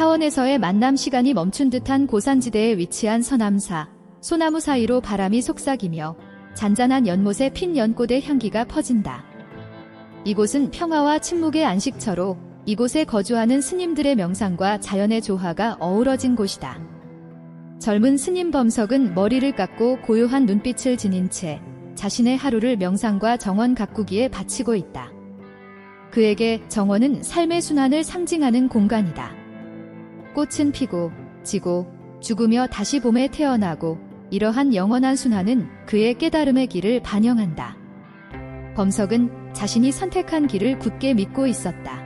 사원에서의 만남 시간이 멈춘 듯한 고산지대에 위치한 서남사, 소나무 사이로 바람이 속삭이며 잔잔한 연못의 핀 연꽃의 향기가 퍼진다. 이곳은 평화와 침묵의 안식처로 이곳에 거주하는 스님들의 명상과 자연의 조화가 어우러진 곳이다. 젊은 스님 범석은 머리를 깎고 고요한 눈빛을 지닌 채 자신의 하루를 명상과 정원 가꾸기에 바치고 있다. 그에게 정원은 삶의 순환을 상징하는 공간이다. 꽃은 피고 지고 죽으며 다시 봄에 태어나고 이러한 영원한 순환은 그의 깨달음의 길을 반영한다. 범석은 자신이 선택한 길을 굳게 믿고 있었다.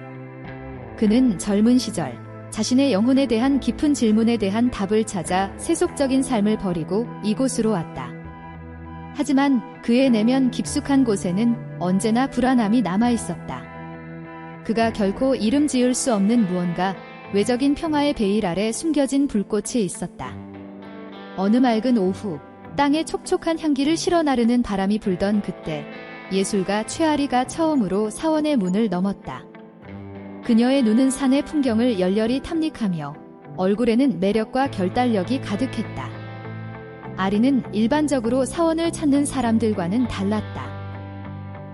그는 젊은 시절 자신의 영혼에 대한 깊은 질문에 대한 답을 찾아 세속적인 삶을 버리고 이곳으로 왔다. 하지만 그의 내면 깊숙한 곳에는 언제나 불안함이 남아 있었다. 그가 결코 이름 지을 수 없는 무언가, 외적인 평화의 베일 아래 숨겨진 불꽃이 있었다. 어느 맑은 오후, 땅에 촉촉한 향기를 실어 나르는 바람이 불던 그때, 예술가 최아리가 처음으로 사원의 문을 넘었다. 그녀의 눈은 산의 풍경을 열렬히 탐닉하며 얼굴에는 매력과 결단력이 가득했다. 아리는 일반적으로 사원을 찾는 사람들과는 달랐다.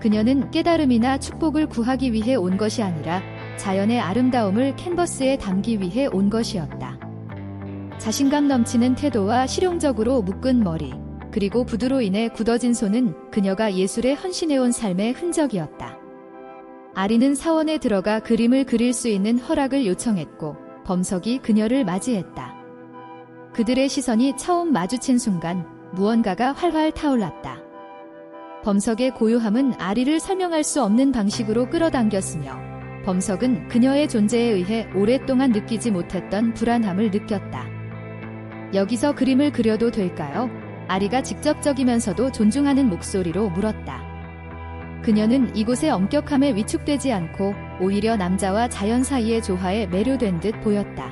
그녀는 깨달음이나 축복을 구하기 위해 온 것이 아니라 자연의 아름다움을 캔버스에 담기 위해 온 것이었다. 자신감 넘치는 태도와 실용적으로 묶은 머리, 그리고 붓으로 인해 굳어진 손은 그녀가 예술에 헌신해온 삶의 흔적이었다. 아리는 사원에 들어가 그림을 그릴 수 있는 허락을 요청했고 범석이 그녀를 맞이했다. 그들의 시선이 처음 마주친 순간 무언가가 활활 타올랐다. 범석의 고요함은 아리를 설명할 수 없는 방식으로 끌어당겼으며 범석은 그녀의 존재에 의해 오랫동안 느끼지 못했던 불안함을 느꼈다. 여기서 그림을 그려도 될까요? 아리가 직접적이면서도 존중하는 목소리로 물었다. 그녀는 이곳의 엄격함에 위축되지 않고 오히려 남자와 자연 사이의 조화에 매료된 듯 보였다.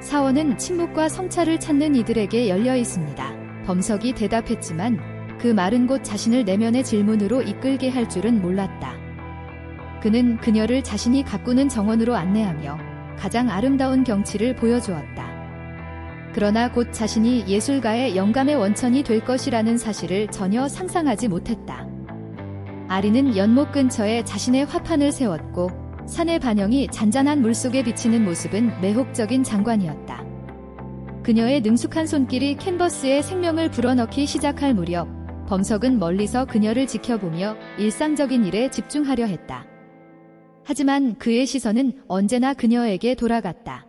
사원은 침묵과 성찰을 찾는 이들에게 열려 있습니다. 범석이 대답했지만 그 말은 곧 자신을 내면의 질문으로 이끌게 할 줄은 몰랐다. 그는 그녀를 자신이 가꾸는 정원으로 안내하며 가장 아름다운 경치를 보여주었다. 그러나 곧 자신이 예술가의 영감의 원천이 될 것이라는 사실을 전혀 상상하지 못했다. 아리는 연못 근처에 자신의 화판을 세웠고 산의 반영이 잔잔한 물속에 비치는 모습은 매혹적인 장관이었다. 그녀의 능숙한 손길이 캔버스에 생명을 불어넣기 시작할 무렵 범석은 멀리서 그녀를 지켜보며 일상적인 일에 집중하려 했다. 하지만 그의 시선은 언제나 그녀에게 돌아갔다.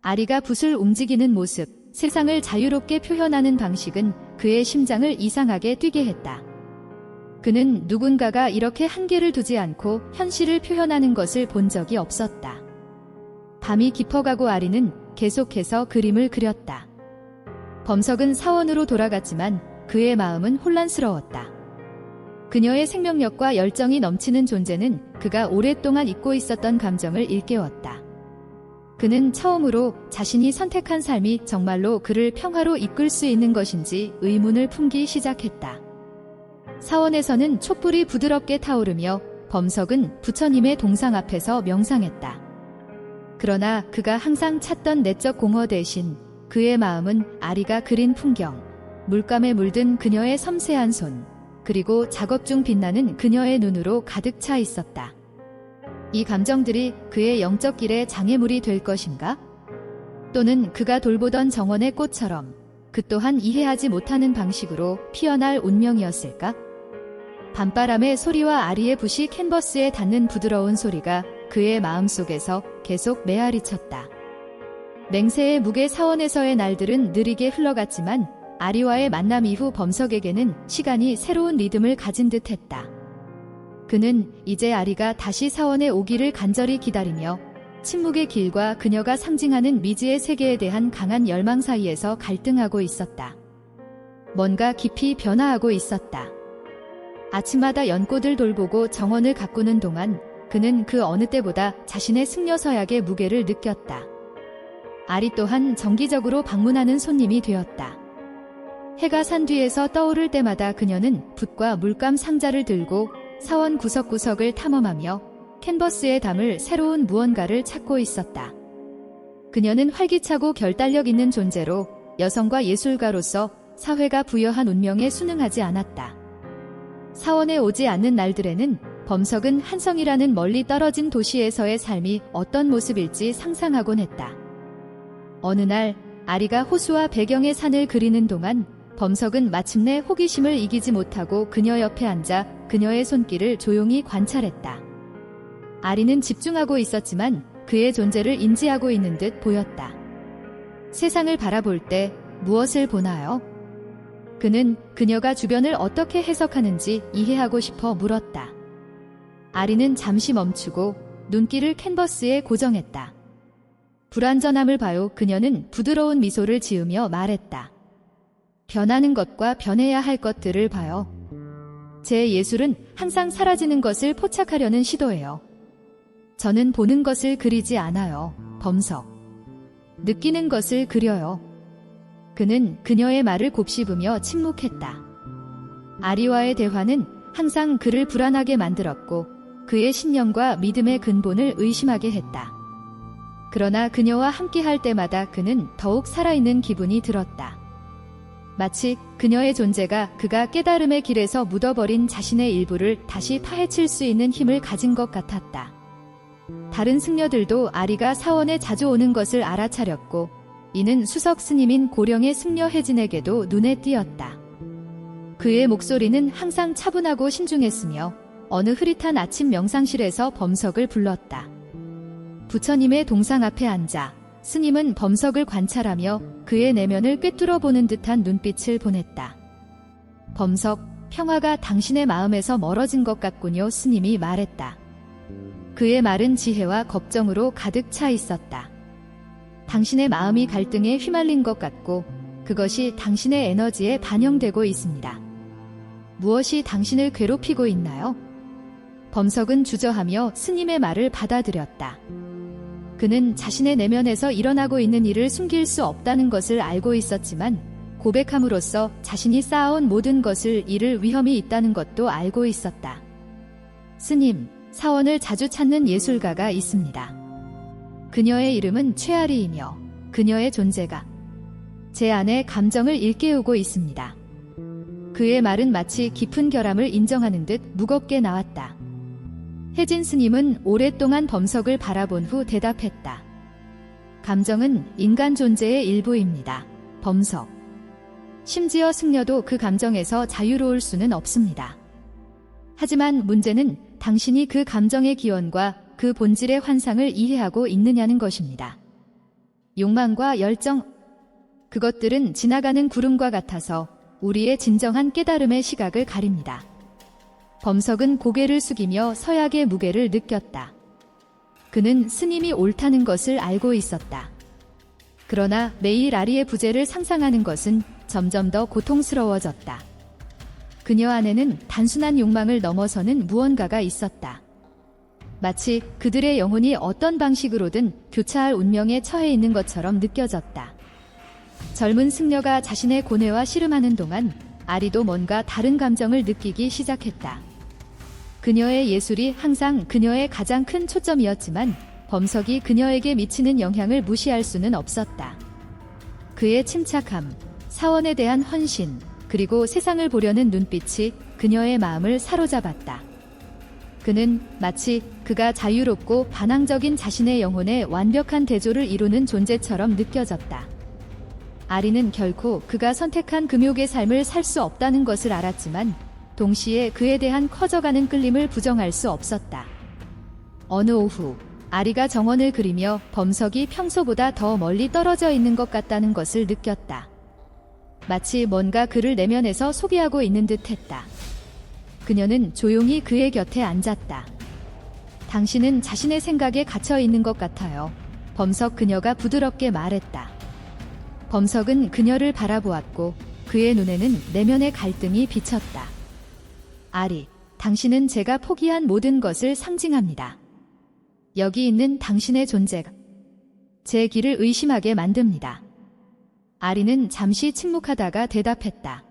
아리가 붓을 움직이는 모습, 세상을 자유롭게 표현하는 방식은 그의 심장을 이상하게 뛰게 했다. 그는 누군가가 이렇게 한계를 두지 않고 현실을 표현하는 것을 본 적이 없었다. 밤이 깊어가고 아리는 계속해서 그림을 그렸다. 범석은 사원으로 돌아갔지만 그의 마음은 혼란스러웠다. 그녀의 생명력과 열정이 넘치는 존재는 그가 오랫동안 잊고 있었던 감정을 일깨웠다. 그는 처음으로 자신이 선택한 삶이 정말로 그를 평화로 이끌 수 있는 것인지 의문을 품기 시작했다. 사원에서는 촛불이 부드럽게 타오르며 범석은 부처님의 동상 앞에서 명상했다. 그러나 그가 항상 찾던 내적 공허 대신 그의 마음은 아리가 그린 풍경, 물감에 물든 그녀의 섬세한 손, 그리고 작업 중 빛나는 그녀의 눈으로 가득 차 있었다. 이 감정들이 그의 영적 길에 장애물이 될 것인가? 또는 그가 돌보던 정원의 꽃처럼 그 또한 이해하지 못하는 방식으로 피어날 운명이었을까? 밤바람의 소리와 아리의 붓이 캔버스에 닿는 부드러운 소리가 그의 마음속에서 계속 메아리쳤다. 맹세의 무게 사원에서의 날들은 느리게 흘러갔지만 아리와의 만남 이후 범석에게는 시간이 새로운 리듬을 가진 듯했다. 그는 이제 아리가 다시 사원에 오기를 간절히 기다리며 침묵의 길과 그녀가 상징하는 미지의 세계에 대한 강한 열망 사이에서 갈등하고 있었다. 뭔가 깊이 변화하고 있었다. 아침마다 연꽃을 돌보고 정원을 가꾸는 동안 그는 그 어느 때보다 자신의 승려서약의 무게를 느꼈다. 아리 또한 정기적으로 방문하는 손님이 되었다. 해가 산 뒤에서 떠오를 때마다 그녀는 붓과 물감 상자를 들고 사원 구석구석을 탐험하며 캔버스에 담을 새로운 무언가를 찾고 있었다. 그녀는 활기차고 결단력 있는 존재로 여성과 예술가로서 사회가 부여한 운명에 순응하지 않았다. 사원에 오지 않는 날들에는 범석은 한성이라는 멀리 떨어진 도시에서의 삶이 어떤 모습일지 상상하곤 했다. 어느 날 아리가 호수와 배경의 산을 그리는 동안 범석은 마침내 호기심을 이기지 못하고 그녀 옆에 앉아 그녀의 손길을 조용히 관찰했다. 아리는 집중하고 있었지만 그의 존재를 인지하고 있는 듯 보였다. 세상을 바라볼 때 무엇을 보나요? 그는 그녀가 주변을 어떻게 해석하는지 이해하고 싶어 물었다. 아리는 잠시 멈추고 눈길을 캔버스에 고정했다. 불완전함을 봐요. 그녀는 부드러운 미소를 지으며 말했다. 변하는 것과 변해야 할 것들을 봐요. 제 예술은 항상 사라지는 것을 포착하려는 시도예요. 저는 보는 것을 그리지 않아요, 범석. 느끼는 것을 그려요. 그는 그녀의 말을 곱씹으며 침묵했다. 아리와의 대화는 항상 그를 불안하게 만들었고 그의 신념과 믿음의 근본을 의심하게 했다. 그러나 그녀와 함께할 때마다 그는 더욱 살아있는 기분이 들었다. 마치 그녀의 존재가 그가 깨달음의 길에서 묻어버린 자신의 일부를 다시 파헤칠 수 있는 힘을 가진 것 같았다. 다른 승려들도 아리가 사원에 자주 오는 것을 알아차렸고 이는 수석 스님인 고령의 승려 혜진에게도 눈에 띄었다. 그의 목소리는 항상 차분하고 신중했으며 어느 흐릿한 아침 명상실에서 범석을 불렀다. 부처님의 동상 앞에 앉아 스님은 범석을 관찰하며 그의 내면을 꿰뚫어 보는 듯한 눈빛을 보냈다. 범석, 평화가 당신의 마음에서 멀어진 것 같군요. 스님이 말했다. 그의 말은 지혜와 걱정으로 가득 차 있었다. 당신의 마음이 갈등에 휘말린 것 같고 그것이 당신의 에너지에 반영되고 있습니다. 무엇이 당신을 괴롭히고 있나요? 범석은 주저하며 스님의 말을 받아들였다. 그는 자신의 내면에서 일어나고 있는 일을 숨길 수 없다는 것을 알고 있었지만 고백함으로써 자신이 쌓아온 모든 것을 잃을 위험이 있다는 것도 알고 있었다. 스님, 사원을 자주 찾는 예술가가 있습니다. 그녀의 이름은 최아리이며 그녀의 존재가 제 안에 감정을 일깨우고 있습니다. 그의 말은 마치 깊은 결함을 인정하는 듯 무겁게 나왔다. 혜진 스님은 오랫동안 범석을 바라본 후 대답했다. 감정은 인간 존재의 일부입니다. 범석. 심지어 승려도 그 감정에서 자유로울 수는 없습니다. 하지만 문제는 당신이 그 감정의 기원과 그 본질의 환상을 이해하고 있느냐는 것입니다. 욕망과 열정, 그것들은 지나가는 구름과 같아서 우리의 진정한 깨달음의 시각을 가립니다. 범석은 고개를 숙이며 서약의 무게를 느꼈다. 그는 스님이 옳다는 것을 알고 있었다. 그러나 매일 아리의 부재를 상상하는 것은 점점 더 고통스러워졌다. 그녀 안에는 단순한 욕망을 넘어서는 무언가가 있었다. 마치 그들의 영혼이 어떤 방식으로든 교차할 운명에 처해 있는 것처럼 느껴졌다. 젊은 승려가 자신의 고뇌와 씨름하는 동안 아리도 뭔가 다른 감정을 느끼기 시작했다. 그녀의 예술이 항상 그녀의 가장 큰 초점이었지만 범석이 그녀에게 미치는 영향을 무시할 수는 없었다. 그의 침착함, 사원에 대한 헌신, 그리고 세상을 보려는 눈빛이 그녀의 마음을 사로잡았다. 그는 마치 그가 자유롭고 반항적인 자신의 영혼에 완벽한 대조를 이루는 존재처럼 느껴졌다. 아리는 결코 그가 선택한 금욕의 삶을 살 수 없다는 것을 알았지만 동시에 그에 대한 커져가는 끌림을 부정할 수 없었다. 어느 오후 아리가 정원을 그리며 범석이 평소보다 더 멀리 떨어져 있는 것 같다는 것을 느꼈다. 마치 뭔가 그를 내면에서 소개하고 있는 듯했다. 그녀는 조용히 그의 곁에 앉았다. 당신은 자신의 생각에 갇혀 있는 것 같아요. 범석, 그녀가 부드럽게 말했다. 범석은 그녀를 바라보았고 그의 눈에는 내면의 갈등이 비쳤다. 아리, 당신은 제가 포기한 모든 것을 상징합니다. 여기 있는 당신의 존재가 제 길을 의심하게 만듭니다. 아리는 잠시 침묵하다가 대답했다.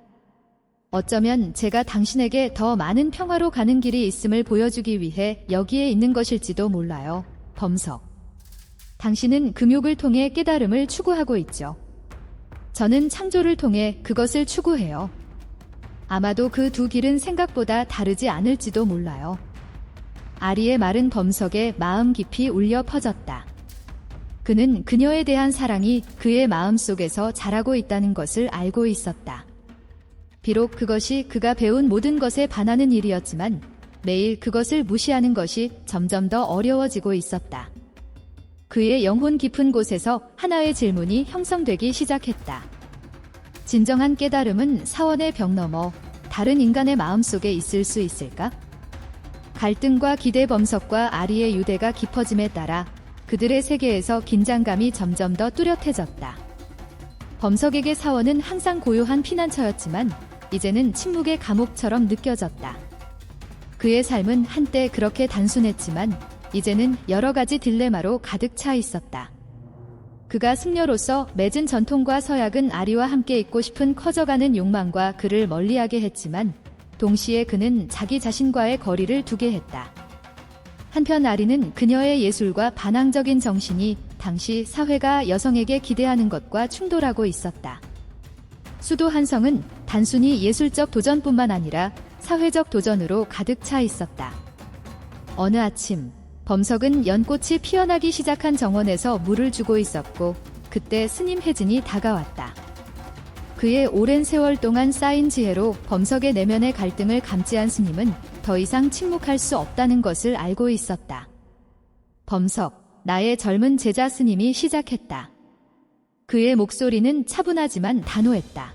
어쩌면 제가 당신에게 더 많은 평화로 가는 길이 있음을 보여주기 위해 여기에 있는 것일지도 몰라요, 범석. 당신은 금욕을 통해 깨달음을 추구하고 있죠. 저는 창조를 통해 그것을 추구해요. 아마도 그 두 길은 생각보다 다르지 않을지도 몰라요. 아리의 말은 범석의 마음 깊이 울려 퍼졌다. 그는 그녀에 대한 사랑이 그의 마음속에서 자라고 있다는 것을 알고 있었다. 비록 그것이 그가 배운 모든 것에 반하는 일이었지만 매일 그것을 무시하는 것이 점점 더 어려워지고 있었다. 그의 영혼 깊은 곳에서 하나의 질문이 형성되기 시작했다. 진정한 깨달음은 사원의 벽 너머 다른 인간의 마음속에 있을 수 있을까? 갈등과 기대, 범석과 아리의 유대가 깊어짐에 따라 그들의 세계에서 긴장감이 점점 더 뚜렷해졌다. 범석에게 사원은 항상 고요한 피난처였지만 이제는 침묵의 감옥처럼 느껴졌다. 그의 삶은 한때 그렇게 단순했지만 이제는 여러 가지 딜레마로 가득 차 있었다. 그가 승려로서 맺은 전통과 서약은 아리와 함께 있고 싶은 커져가는 욕망과 그를 멀리하게 했지만 동시에 그는 자기 자신과의 거리를 두게 했다. 한편 아리는 그녀의 예술과 반항적인 정신이 당시 사회가 여성에게 기대하는 것과 충돌하고 있었다. 수도 한성은 단순히 예술적 도전뿐만 아니라 사회적 도전으로 가득 차 있었다. 어느 아침 범석은 연꽃이 피어나기 시작한 정원에서 물을 주고 있었고 그때 스님 혜진이 다가왔다. 그의 오랜 세월 동안 쌓인 지혜로 범석의 내면의 갈등을 감지한 스님은 더 이상 침묵할 수 없다는 것을 알고 있었다. 범석, 나의 젊은 제자, 스님이 시작했다. 그의 목소리는 차분하지만 단호했다.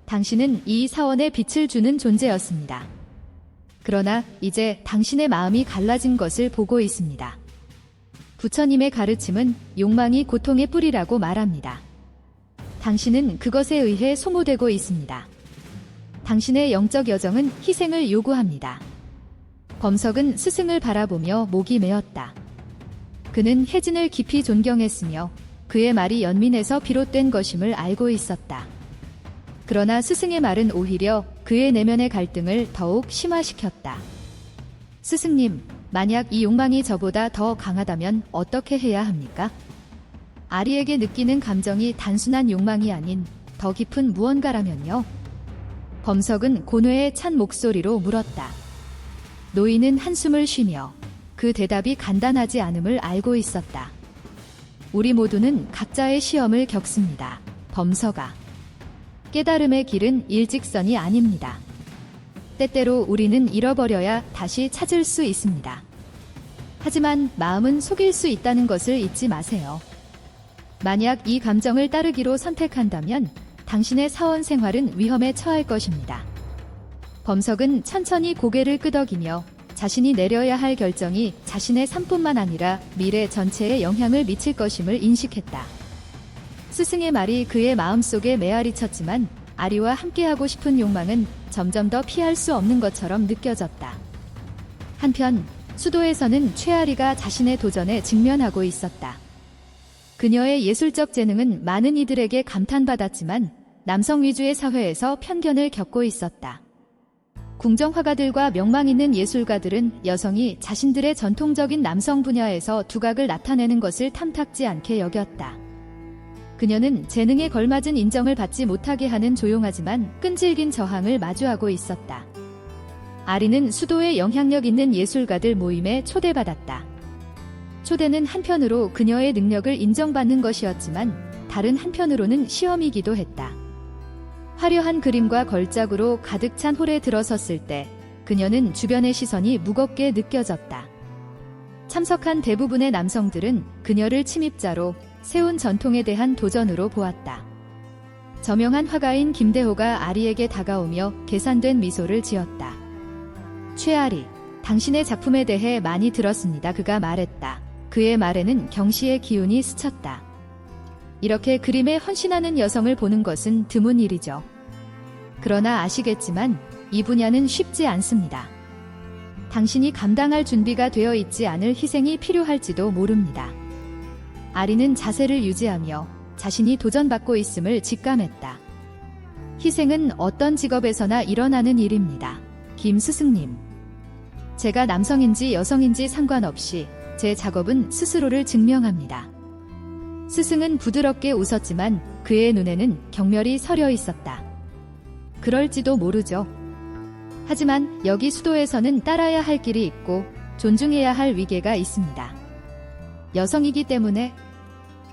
당신은 이 사원에 빛을 주는 존재였습니다. 그러나 이제 당신의 마음이 갈라진 것을 보고 있습니다. 부처님의 가르침은 욕망이 고통의 뿌리라고 말합니다. 당신은 그것에 의해 소모되고 있습니다. 당신의 영적 여정은 희생을 요구합니다. 범석은 스승을 바라보며 목이 메었다. 그는 혜진을 깊이 존경했으며 그의 말이 연민에서 비롯된 것임을 알고 있었다. 그러나 스승의 말은 오히려 그의 내면의 갈등을 더욱 심화시켰다. 스승님, 만약 이 욕망이 저보다 더 강하다면 어떻게 해야 합니까? 아리에게 느끼는 감정이 단순한 욕망이 아닌 더 깊은 무언가라면요? 범석은 고뇌에 찬 목소리로 물었다. 노인은 한숨을 쉬며 그 대답이 간단하지 않음을 알고 있었다. 우리 모두는 각자의 시험을 겪습니다. 범석아. 깨달음의 길은 일직선이 아닙니다. 때때로 우리는 잃어버려야 다시 찾을 수 있습니다. 하지만 마음은 속일 수 있다는 것을 잊지 마세요. 만약 이 감정을 따르기로 선택한다면 당신의 사원 생활은 위험에 처할 것입니다. 범석은 천천히 고개를 끄덕이며 자신이 내려야 할 결정이 자신의 삶뿐만 아니라 미래 전체에 영향을 미칠 것임을 인식했다. 스승의 말이 그의 마음속에 메아리 쳤지만 아리와 함께하고 싶은 욕망은 점점 더 피할 수 없는 것처럼 느껴졌다. 한편 수도에서는 최아리가 자신의 도전에 직면하고 있었다. 그녀의 예술적 재능은 많은 이들에게 감탄받았지만 남성 위주의 사회에서 편견을 겪고 있었다. 궁정화가들과 명망 있는 예술가들은 여성이 자신들의 전통적인 남성 분야에서 두각을 나타내는 것을 탐탁지 않게 여겼다. 그녀는 재능에 걸맞은 인정을 받지 못하게 하는 조용하지만 끈질긴 저항을 마주하고 있었다. 아리는 수도의 영향력 있는 예술가들 모임에 초대받았다. 초대는 한편으로 그녀의 능력을 인정받는 것이었지만 다른 한편으로는 시험이기도 했다. 화려한 그림과 걸작으로 가득 찬 홀에 들어섰을 때 그녀는 주변의 시선이 무겁게 느껴졌다. 참석한 대부분의 남성들은 그녀를 침입자로 세운 전통에 대한 도전으로 보았다. 저명한 화가인 김대호가 아리에게 다가오며 계산된 미소를 지었다. 최아리, 당신의 작품에 대해 많이 들었습니다. 그가 말했다. 그의 말에는 경시의 기운이 스쳤다. 이렇게 그림에 헌신하는 여성을 보는 것은 드문 일이죠. 그러나 아시겠지만 이 분야는 쉽지 않습니다. 당신이 감당할 준비가 되어 있지 않을 희생이 필요할지도 모릅니다. 아리는 자세를 유지하며 자신이 도전받고 있음을 직감했다. 희생은 어떤 직업에서나 일어나는 일입니다. 김 스승님. 제가 남성인지 여성인지 상관없이 제 작업은 스스로를 증명합니다. 스승은 부드럽게 웃었지만 그의 눈에는 경멸이 서려 있었다. 그럴지도 모르죠. 하지만 여기 수도에서는 따라야 할 길이 있고 존중해야 할 위계가 있습니다. 여성이기 때문에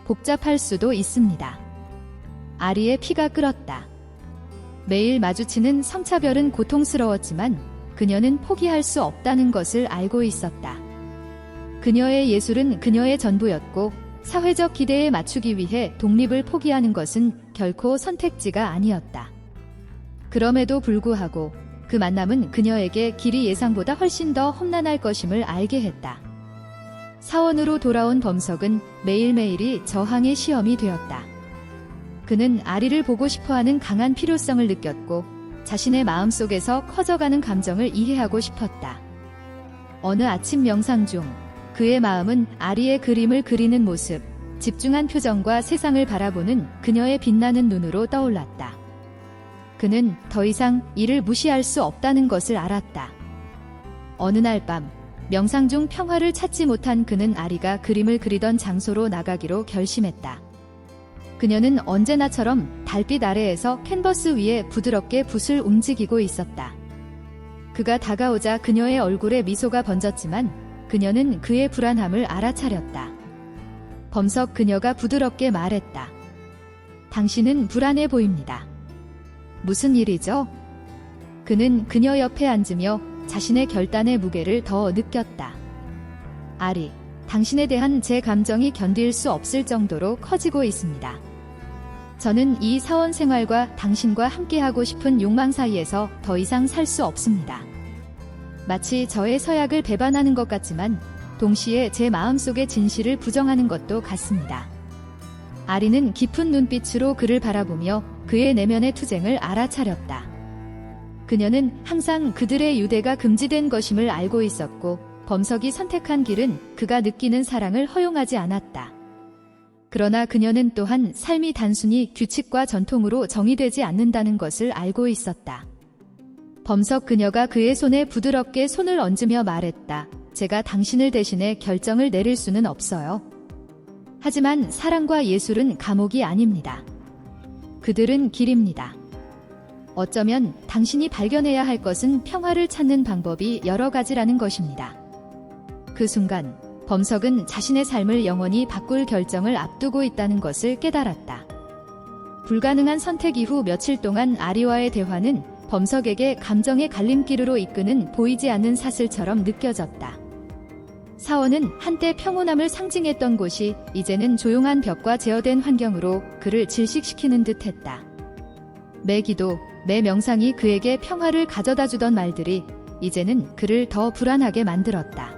복잡할 수도 있습니다. 아리의 피가 끓었다. 매일 마주치는 성차별은 고통스러웠지만 그녀는 포기할 수 없다는 것을 알고 있었다. 그녀의 예술은 그녀의 전부였고 사회적 기대에 맞추기 위해 독립을 포기하는 것은 결코 선택지가 아니었다. 그럼에도 불구하고 그 만남은 그녀에게 길이 예상보다 훨씬 더 험난할 것임을 알게 했다. 사원으로 돌아온 범석은 매일매일이 저항의 시험이 되었다. 그는 아리를 보고 싶어하는 강한 필요성을 느꼈고 자신의 마음속에서 커져가는 감정을 이해하고 싶었다. 어느 아침 명상 중 그의 마음은 아리의 그림을 그리는 모습, 집중한 표정과 세상을 바라보는 그녀의 빛나는 눈으로 떠올랐다. 그는 더 이상 이를 무시할 수 없다는 것을 알았다. 어느 날 밤, 명상 중 평화를 찾지 못한 그는 아리가 그림을 그리던 장소로 나가기로 결심했다. 그녀는 언제나처럼 달빛 아래에서 캔버스 위에 부드럽게 붓을 움직이고 있었다. 그가 다가오자 그녀의 얼굴에 미소가 번졌지만 그녀는 그의 불안함을 알아차렸다. 범석, 그녀가 부드럽게 말했다. 당신은 불안해 보입니다. 무슨 일이죠? 그는 그녀 옆에 앉으며 자신의 결단의 무게를 더 느꼈다. 아리, 당신에 대한 제 감정이 견딜 수 없을 정도로 커지고 있습니다. 저는 이 사원 생활과 당신과 함께하고 싶은 욕망 사이에서 더 이상 살 수 없습니다. 마치 저의 서약을 배반하는 것 같지만 동시에 제 마음속의 진실을 부정하는 것도 같습니다. 아리는 깊은 눈빛으로 그를 바라보며 그의 내면의 투쟁을 알아차렸다. 그녀는 항상 그들의 유대가 금지된 것임을 알고 있었고 범석이 선택한 길은 그가 느끼는 사랑을 허용하지 않았다. 그러나 그녀는 또한 삶이 단순히 규칙과 전통으로 정의되지 않는다는 것을 알고 있었다. 범석, 그녀가 그의 손에 부드럽게 손을 얹으며 말했다. 제가 당신을 대신해 결정을 내릴 수는 없어요. 하지만 사랑과 예술은 감옥이 아닙니다. 그들은 길입니다. 어쩌면 당신이 발견해야 할 것은 평화를 찾는 방법이 여러 가지라는 것입니다. 그 순간 범석은 자신의 삶을 영원히 바꿀 결정을 앞두고 있다는 것을 깨달았다. 불가능한 선택 이후 며칠 동안 아리와의 대화는 범석에게 감정의 갈림길으로 이끄는 보이지 않는 사슬처럼 느껴졌다. 사원은 한때 평온함을 상징했던 곳이 이제는 조용한 벽과 제어된 환경으로 그를 질식시키는 듯했다. 매 기도, 매 명상이 그에게 평화를 가져다 주던 말들이 이제는 그를 더 불안하게 만들었다.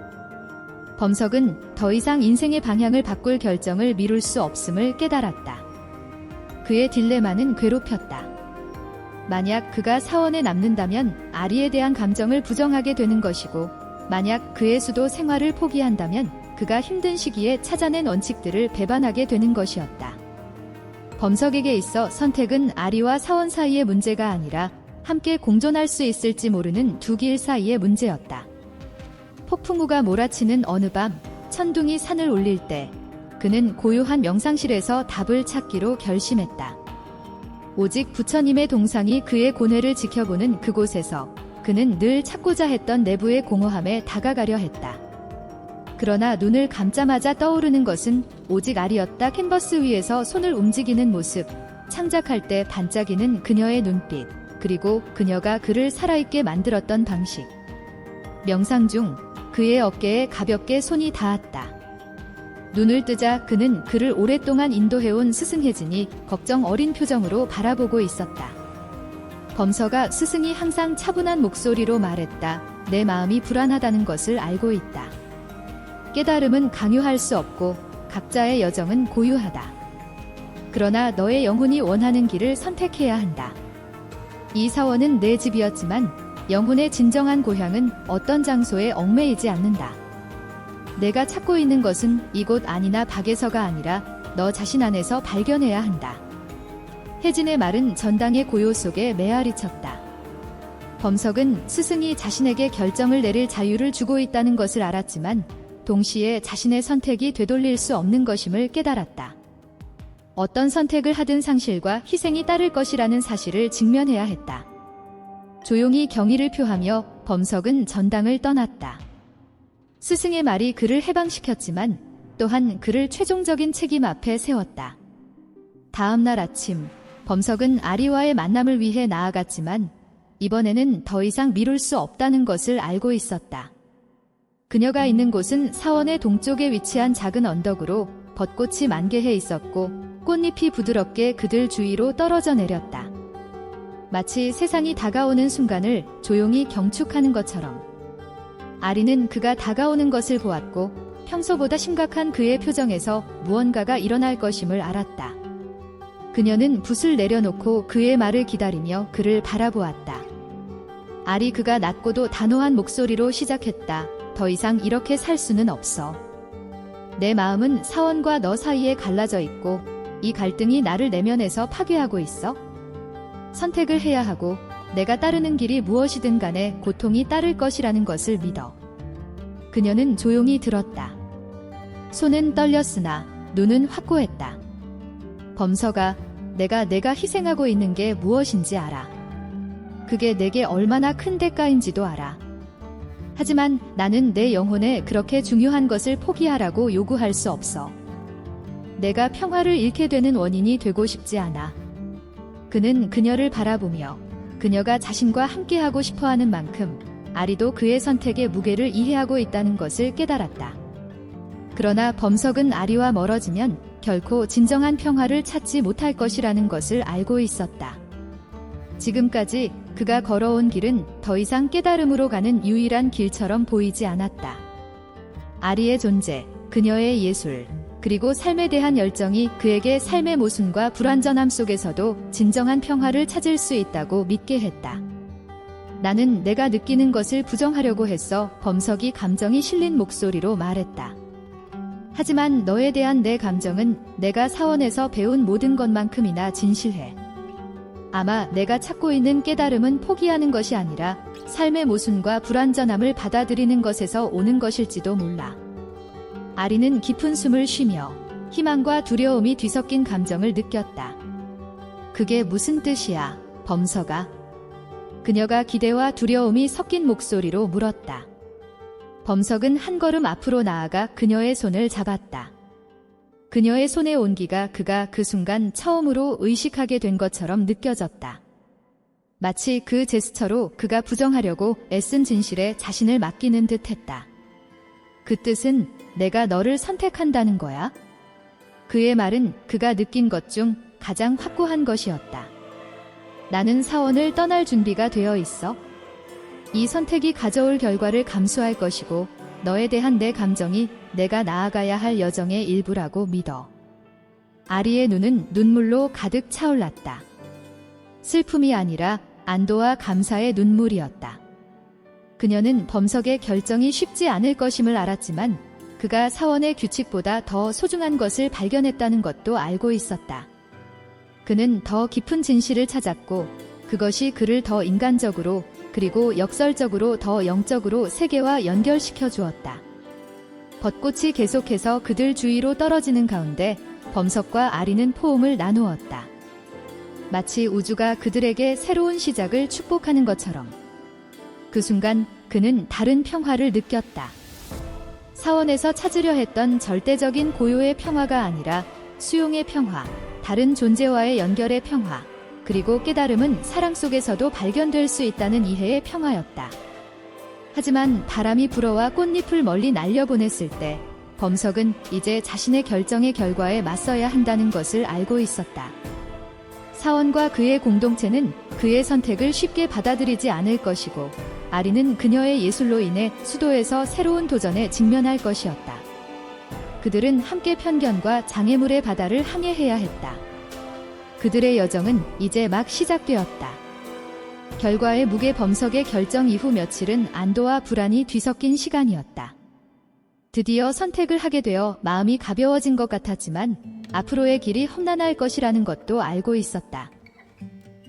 범석은 더 이상 인생의 방향을 바꿀 결정을 미룰 수 없음을 깨달았다. 그의 딜레마는 괴롭혔다. 만약 그가 사원에 남는다면 아리에 대한 감정을 부정하게 되는 것이고 만약 그의 수도 생활을 포기한다면 그가 힘든 시기에 찾아낸 원칙들을 배반하게 되는 것이었다. 범석에게 있어 선택은 아리와 사원 사이의 문제가 아니라 함께 공존할 수 있을지 모르는 두 길 사이의 문제였다. 폭풍우가 몰아치는 어느 밤, 천둥이 산을 울릴 때 그는 고요한 명상실에서 답을 찾기로 결심했다. 오직 부처님의 동상이 그의 고뇌를 지켜보는 그곳에서 그는 늘 찾고자 했던 내부의 공허함에 다가가려 했다. 그러나 눈을 감자마자 떠오르는 것은 오직 아리였다. 캔버스 위에서 손을 움직이는 모습, 창작할 때 반짝이는 그녀의 눈빛, 그리고 그녀가 그를 살아있게 만들었던 방식. 명상 중 그의 어깨에 가볍게 손이 닿았다. 눈을 뜨자 그는 그를 오랫동안 인도해온 스승 혜진이 걱정 어린 표정으로 바라보고 있었다. 범서가 스승이 항상 차분한 목소리로 말했다. 내 마음이 불안하다는 것을 알고 있다. 깨달음은 강요할 수 없고 각자의 여정은 고유하다. 그러나 너의 영혼이 원하는 길을 선택해야 한다. 이 사원은 내 집이었지만 영혼의 진정한 고향은 어떤 장소에 얽매이지 않는다. 내가 찾고 있는 것은 이곳 아니나 밖에서가 아니라 너 자신 안에서 발견해야 한다. 혜진의 말은 전당의 고요 속에 메아리 쳤다. 범석은 스승이 자신에게 결정을 내릴 자유를 주고 있다는 것을 알았지만 동시에 자신의 선택이 되돌릴 수 없는 것임을 깨달았다. 어떤 선택을 하든 상실과 희생이 따를 것이라는 사실을 직면해야 했다. 조용히 경의를 표하며 범석은 전당을 떠났다. 스승의 말이 그를 해방시켰지만 또한 그를 최종적인 책임 앞에 세웠다. 다음 날 아침, 범석은 아리와의 만남을 위해 나아갔지만 이번에는 더 이상 미룰 수 없다는 것을 알고 있었다. 그녀가 있는 곳은 사원의 동쪽에 위치한 작은 언덕으로 벚꽃이 만개해 있었고 꽃잎이 부드럽게 그들 주위로 떨어져 내렸다. 마치 세상이 다가오는 순간을 조용히 경축하는 것처럼. 아리는 그가 다가오는 것을 보았고 평소보다 심각한 그의 표정에서 무언가가 일어날 것임을 알았다. 그녀는 붓을 내려놓고 그의 말을 기다리며 그를 바라보았다. 아리, 그가 낮고도 단호한 목소리로 시작했다. 더 이상 이렇게 살 수는 없어. 내 마음은 사원과 너 사이에 갈라져 있고 이 갈등이 나를 내면에서 파괴하고 있어. 선택을 해야 하고 내가 따르는 길이 무엇이든 간에 고통이 따를 것이라는 것을 믿어. 그녀는 조용히 들었다. 손은 떨렸으나 눈은 확고했다. 범석아, 내가 희생하고 있는 게 무엇인지 알아. 그게 내게 얼마나 큰 대가인지도 알아. 하지만 나는 내 영혼에 그렇게 중요한 것을 포기하라고 요구할 수 없어. 내가 평화를 잃게 되는 원인이 되고 싶지 않아. 그는 그녀를 바라보며 그녀가 자신과 함께하고 싶어하는 만큼 아리도 그의 선택의 무게를 이해하고 있다는 것을 깨달았다. 그러나 범석은 아리와 멀어지면 결코 진정한 평화를 찾지 못할 것이라는 것을 알고 있었다. 지금까지 그가 걸어온 길은 더 이상 깨달음으로 가는 유일한 길처럼 보이지 않았다. 아리의 존재, 그녀의 예술, 그리고 삶에 대한 열정이 그에게 삶의 모순과 불완전함 속에서도 진정한 평화를 찾을 수 있다고 믿게 했다. 나는 내가 느끼는 것을 부정하려고 했어. 범석이 감정이 실린 목소리로 말했다. 하지만 너에 대한 내 감정은 내가 사원에서 배운 모든 것만큼이나 진실해. 아마 내가 찾고 있는 깨달음은 포기하는 것이 아니라 삶의 모순과 불완전함을 받아들이는 것에서 오는 것일지도 몰라. 아리는 깊은 숨을 쉬며 희망과 두려움이 뒤섞인 감정을 느꼈다. 그게 무슨 뜻이야, 범석아? 그녀가 기대와 두려움이 섞인 목소리로 물었다. 범석은 한 걸음 앞으로 나아가 그녀의 손을 잡았다. 그녀의 손의 온기가 그가 그 순간 처음으로 의식하게 된 것처럼 느껴졌다. 마치 그 제스처로 그가 부정하려고 애쓴 진실에 자신을 맡기는 듯 했다. 그 뜻은 내가 너를 선택한다는 거야? 그의 말은 그가 느낀 것 중 가장 확고한 것이었다. 나는 사원을 떠날 준비가 되어 있어. 이 선택이 가져올 결과를 감수할 것이고 너에 대한 내 감정이 내가 나아가야 할 여정의 일부라고 믿어. 아리의 눈은 눈물로 가득 차올랐다. 슬픔이 아니라 안도와 감사의 눈물이었다. 그녀는 범석의 결정이 쉽지 않을 것임을 알았지만 그가 사원의 규칙보다 더 소중한 것을 발견했다는 것도 알고 있었다. 그는 더 깊은 진실을 찾았고 그것이 그를 더 인간적으로 그리고 역설적으로 더 영적으로 세계와 연결시켜 주었다. 벚꽃이 계속해서 그들 주위로 떨어지는 가운데 범석과 아리는 포옹을 나누었다. 마치 우주가 그들에게 새로운 시작을 축복하는 것처럼. 그 순간 그는 다른 평화를 느꼈다. 사원에서 찾으려 했던 절대적인 고요의 평화가 아니라 수용의 평화, 다른 존재와의 연결의 평화, 그리고 깨달음은 사랑 속에서도 발견될 수 있다는 이해의 평화였다. 하지만 바람이 불어와 꽃잎을 멀리 날려보냈을 때 범석은 이제 자신의 결정의 결과에 맞서야 한다는 것을 알고 있었다. 사원과 그의 공동체는 그의 선택을 쉽게 받아들이지 않을 것이고 아리는 그녀의 예술로 인해 수도에서 새로운 도전에 직면할 것이었다. 그들은 함께 편견과 장애물의 바다를 항해해야 했다. 그들의 여정은 이제 막 시작되었다. 결과의 무게 범석의 결정 이후 며칠은 안도와 불안이 뒤섞인 시간이었다. 드디어 선택을 하게 되어 마음이 가벼워진 것 같았지만 앞으로의 길이 험난할 것이라는 것도 알고 있었다.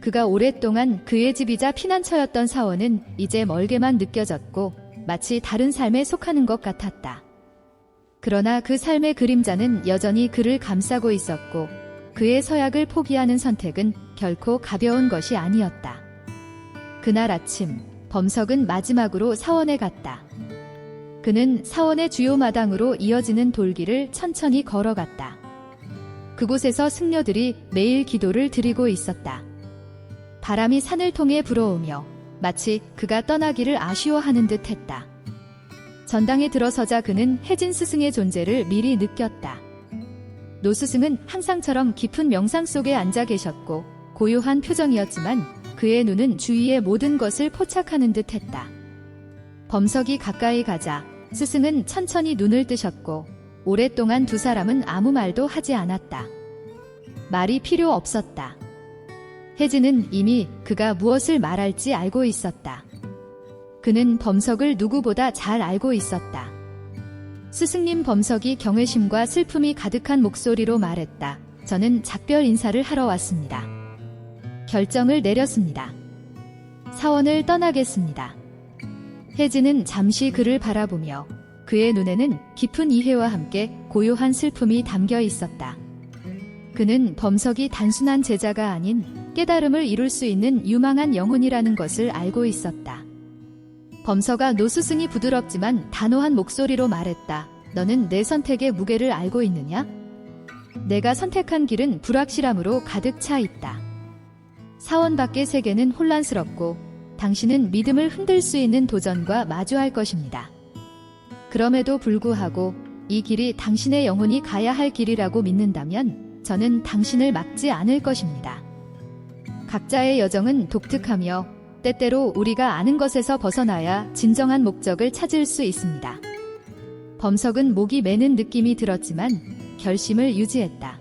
그가 오랫동안 그의 집이자 피난처였던 사원은 이제 멀게만 느껴졌고 마치 다른 삶에 속하는 것 같았다. 그러나 그 삶의 그림자는 여전히 그를 감싸고 있었고 그의 서약을 포기하는 선택은 결코 가벼운 것이 아니었다. 그날 아침 범석은 마지막으로 사원에 갔다. 그는 사원의 주요 마당으로 이어지는 돌길을 천천히 걸어갔다. 그곳에서 승려들이 매일 기도를 드리고 있었다. 바람이 산을 통해 불어오며 마치 그가 떠나기를 아쉬워하는 듯 했다. 전당에 들어서자 그는 혜진 스승의 존재를 미리 느꼈다. 노 스승은 항상처럼 깊은 명상 속에 앉아 계셨고 고요한 표정이었지만 그의 눈은 주위의 모든 것을 포착하는 듯 했다. 범석이 가까이 가자 스승은 천천히 눈을 뜨셨고 오랫동안 두 사람은 아무 말도 하지 않았다. 말이 필요 없었다. 혜진은 이미 그가 무엇을 말할지 알고 있었다. 그는 범석을 누구보다 잘 알고 있었다. 스승님 범석이 경외심과 슬픔이 가득한 목소리로 말했다. 저는 작별 인사를 하러 왔습니다. 결정을 내렸습니다. 사원을 떠나겠습니다. 혜진은 잠시 그를 바라보며 그의 눈에는 깊은 이해와 함께 고요한 슬픔이 담겨 있었다. 그는 범석이 단순한 제자가 아닌 깨달음을 이룰 수 있는 유망한 영혼이라는 것을 알고 있었다. 범석아 노 스승이 부드럽지만 단호한 목소리로 말했다. 너는 내 선택의 무게를 알고 있느냐? 내가 선택한 길은 불확실함으로 가득 차 있다. 사원 밖의 세계는 혼란스럽고 당신은 믿음을 흔들 수 있는 도전과 마주할 것입니다. 그럼에도 불구하고 이 길이 당신의 영혼이 가야 할 길이라고 믿는다면 저는 당신을 막지 않을 것입니다. 각자의 여정은 독특하며 때때로 우리가 아는 것에서 벗어나야 진정한 목적을 찾을 수 있습니다. 범석은 목이 메는 느낌이 들었지만 결심을 유지했다.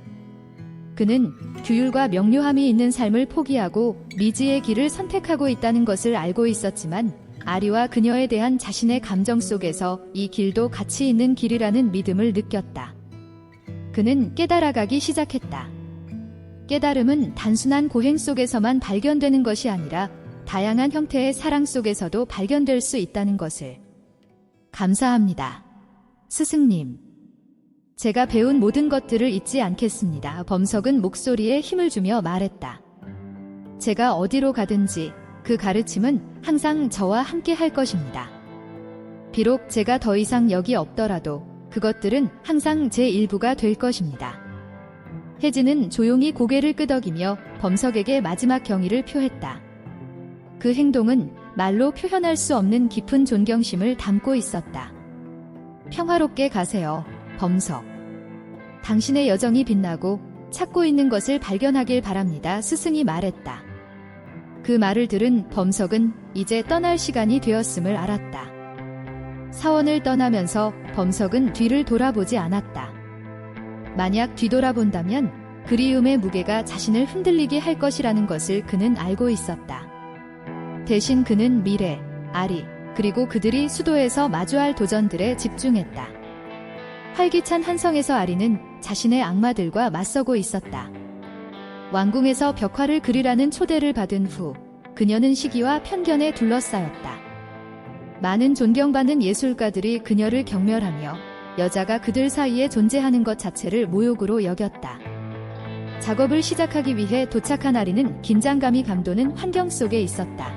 그는 규율과 명료함이 있는 삶을 포기하고 미지의 길을 선택하고 있다는 것을 알고 있었지만 아리와 그녀에 대한 자신의 감정 속에서 이 길도 가치 있는 길이라는 믿음을 느꼈다. 그는 깨달아가기 시작했다. 깨달음은 단순한 고행 속에서만 발견되는 것이 아니라 다양한 형태의 사랑 속에서도 발견될 수 있다는 것을. 감사합니다. 스승님. 제가 배운 모든 것들을 잊지 않겠습니다. 범석은 목소리에 힘을 주며 말했다. 제가 어디로 가든지 그 가르침은 항상 저와 함께 할 것입니다. 비록 제가 더 이상 여기 없더라도 그것들은 항상 제 일부가 될 것입니다. 혜진은 조용히 고개를 끄덕이며 범석에게 마지막 경의를 표했다. 그 행동은 말로 표현할 수 없는 깊은 존경심을 담고 있었다. 평화롭게 가세요, 범석. 당신의 여정이 빛나고 찾고 있는 것을 발견하길 바랍니다. 스승이 말했다. 그 말을 들은 범석은 이제 떠날 시간이 되었음을 알았다. 사원을 떠나면서 범석은 뒤를 돌아보지 않았다. 만약 뒤돌아본다면 그리움의 무게가 자신을 흔들리게 할 것이라는 것을 그는 알고 있었다. 대신 그는 미래, 아리, 그리고 그들이 수도에서 마주할 도전들에 집중했다. 활기찬 한성에서 아리는 자신의 악마들과 맞서고 있었다. 왕궁에서 벽화를 그리라는 초대를 받은 후 그녀는 시기와 편견에 둘러싸였다. 많은 존경받는 예술가들이 그녀를 경멸하며 여자가 그들 사이에 존재하는 것 자체를 모욕으로 여겼다. 작업을 시작하기 위해 도착한 아리는 긴장감이 감도는 환경 속에 있었다.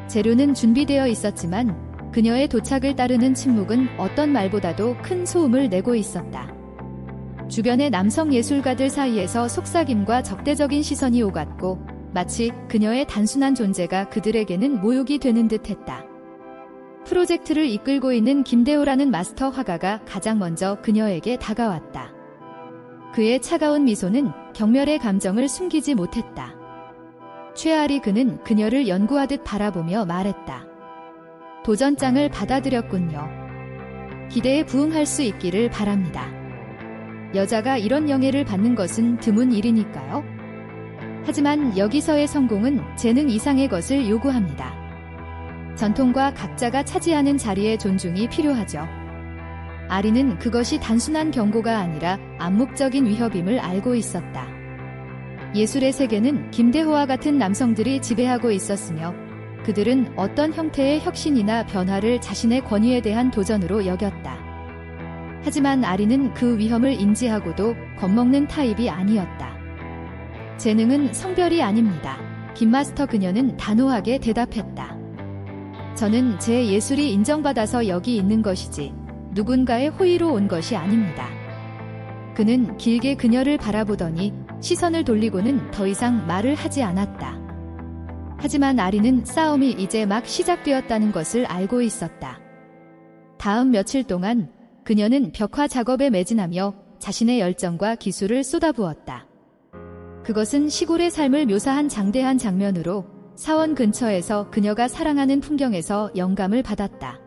재료는 준비되어 있었지만 그녀의 도착을 따르는 침묵은 어떤 말보다도 큰 소음을 내고 있었다. 주변의 남성 예술가들 사이에서 속삭임과 적대적인 시선이 오갔고 마치 그녀의 단순한 존재가 그들에게는 모욕이 되는 듯했다. 프로젝트를 이끌고 있는 김대호라는 마스터 화가가 가장 먼저 그녀에게 다가왔다. 그의 차가운 미소는 경멸의 감정을 숨기지 못했다. 최아리 그는 그녀를 연구하듯 바라보며 말했다. 도전장을 받아들였군요. 기대에 부응할 수 있기를 바랍니다. 여자가 이런 영예를 받는 것은 드문 일이니까요. 하지만 여기서의 성공은 재능 이상의 것을 요구합니다. 전통과 각자가 차지하는 자리의 존중이 필요하죠. 아리는 그것이 단순한 경고가 아니라 암묵적인 위협임을 알고 있었다. 예술의 세계는 김대호와 같은 남성들이 지배하고 있었으며 그들은 어떤 형태의 혁신이나 변화를 자신의 권위에 대한 도전으로 여겼다. 하지만 아리는 그 위험을 인지하고도 겁먹는 타입이 아니었다. 재능은 성별이 아닙니다. 김마스터 그녀는 단호하게 대답했다. 저는 제 예술이 인정받아서 여기 있는 것이지 누군가의 호의로 온 것이 아닙니다. 그는 길게 그녀를 바라보더니 시선을 돌리고는 더 이상 말을 하지 않았다. 하지만 아리는 싸움이 이제 막 시작되었다는 것을 알고 있었다. 다음 며칠 동안 그녀는 벽화 작업에 매진하며 자신의 열정과 기술을 쏟아부었다. 그것은 시골의 삶을 묘사한 장대한 장면으로 사원 근처에서 그녀가 사랑하는 풍경에서 영감을 받았다.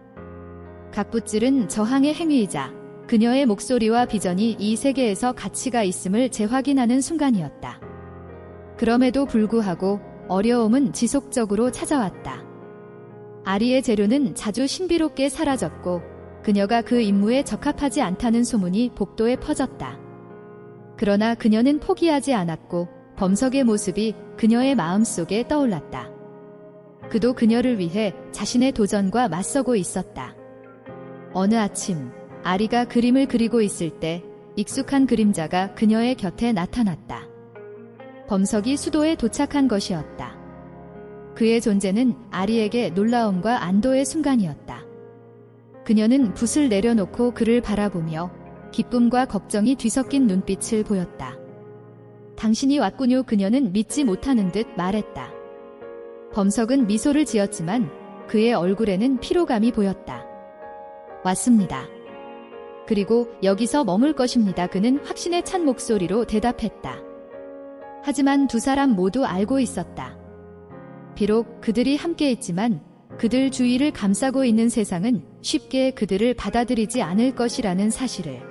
각붓질은 저항의 행위이자 그녀의 목소리와 비전이 이 세계에서 가치가 있음을 재확인하는 순간이었다. 그럼에도 불구하고 어려움은 지속적으로 찾아왔다. 아리의 재료는 자주 신비롭게 사라졌고 그녀가 그 임무에 적합하지 않다는 소문이 복도에 퍼졌다. 그러나 그녀는 포기하지 않았고 범석의 모습이 그녀의 마음속에 떠올랐다. 그도 그녀를 위해 자신의 도전과 맞서고 있었다. 어느 아침 아리가 그림을 그리고 있을 때 익숙한 그림자가 그녀의 곁에 나타났다. 범석이 수도에 도착한 것이었다. 그의 존재는 아리에게 놀라움과 안도의 순간이었다. 그녀는 붓을 내려놓고 그를 바라보며 기쁨과 걱정이 뒤섞인 눈빛을 보였다. 당신이 왔군요. 그녀는 믿지 못하는 듯 말했다. 범석은 미소를 지었지만 그의 얼굴에는 피로감이 보였다. 왔습니다. 그리고 여기서 머물 것입니다. 그는 확신에 찬 목소리로 대답했다. 하지만 두 사람 모두 알고 있었다. 비록 그들이 함께 있지만 그들 주위를 감싸고 있는 세상은 쉽게 그들을 받아들이지 않을 것이라는 사실을.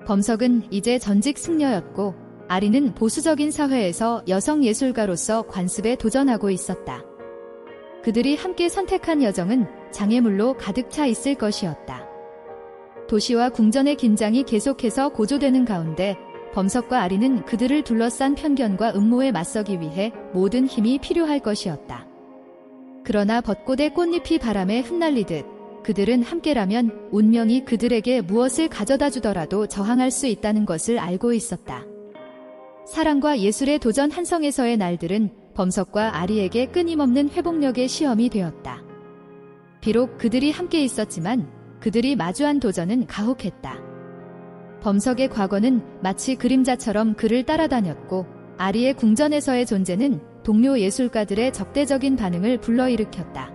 범석은 이제 전직 승려였고 아리는 보수적인 사회에서 여성 예술가로서 관습에 도전하고 있었다. 그들이 함께 선택한 여정은 장애물로 가득 차 있을 것이었다. 도시와 궁전의 긴장이 계속해서 고조되는 가운데 범석과 아리는 그들을 둘러싼 편견과 음모에 맞서기 위해 모든 힘이 필요할 것이었다. 그러나 벚꽃의 꽃잎이 바람에 흩날리듯 그들은 함께라면 운명이 그들에게 무엇을 가져다 주더라도 저항할 수 있다는 것을 알고 있었다. 사랑과 예술의 도전 한성에서의 날들은 범석과 아리에게 끊임없는 회복력의 시험이 되었다. 비록 그들이 함께 있었지만 그들이 마주한 도전은 가혹했다. 범석의 과거는 마치 그림자처럼 그를 따라다녔고 아리의 궁전에서의 존재는 동료 예술가들의 적대적인 반응을 불러일으켰다.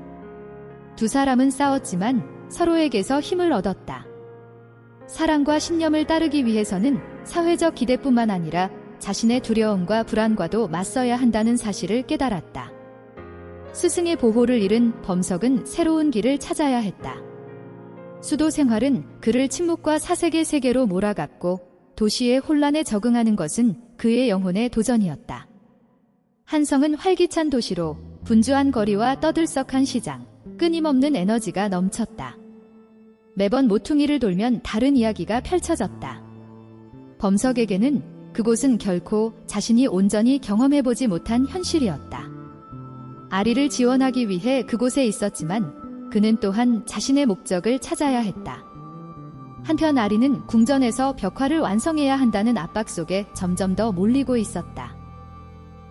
두 사람은 싸웠지만 서로에게서 힘을 얻었다. 사랑과 신념을 따르기 위해서는 사회적 기대뿐만 아니라 자신의 두려움과 불안과도 맞서야 한다는 사실을 깨달았다. 스승의 보호를 잃은 범석은 새로운 길을 찾아야 했다. 수도 생활은 그를 침묵과 사색의 세계로 몰아갔고 도시의 혼란에 적응하는 것은 그의 영혼의 도전이었다. 한성은 활기찬 도시로 분주한 거리와 떠들썩한 시장, 끊임없는 에너지가 넘쳤다. 매번 모퉁이를 돌면 다른 이야기가 펼쳐졌다. 범석에게는 그곳은 결코 자신이 온전히 경험해보지 못한 현실이었다. 아리를 지원하기 위해 그곳에 있었지만 그는 또한 자신의 목적을 찾아야 했다. 한편 아리는 궁전에서 벽화를 완성해야 한다는 압박 속에 점점 더 몰리고 있었다.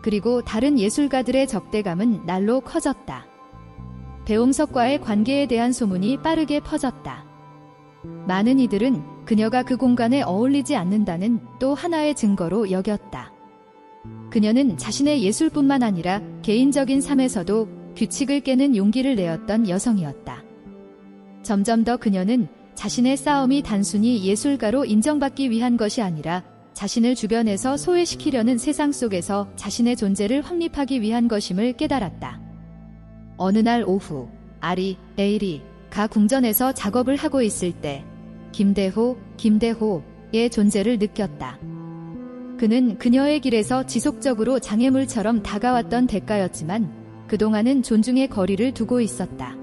그리고 다른 예술가들의 적대감은 날로 커졌다. 배움석과의 관계에 대한 소문이 빠르게 퍼졌다. 많은 이들은 그녀가 그 공간에 어울리지 않는다는 또 하나의 증거로 여겼다. 그녀는 자신의 예술뿐만 아니라 개인적인 삶에서도 규칙을 깨는 용기를 내었던 여성이었다. 점점 더 그녀는 자신의 싸움이 단순히 예술가로 인정받기 위한 것이 아니라 자신을 주변에서 소외시키려는 세상 속에서 자신의 존재를 확립하기 위한 것임을 깨달았다. 어느 날 오후, 아리, 에이리가 궁전에서 작업을 하고 있을 때 김대호의 존재를 느꼈다. 그는 그녀의 길에서 지속적으로 장애물처럼 다가왔던 대가였지만 그동안은 존중의 거리를 두고 있었다.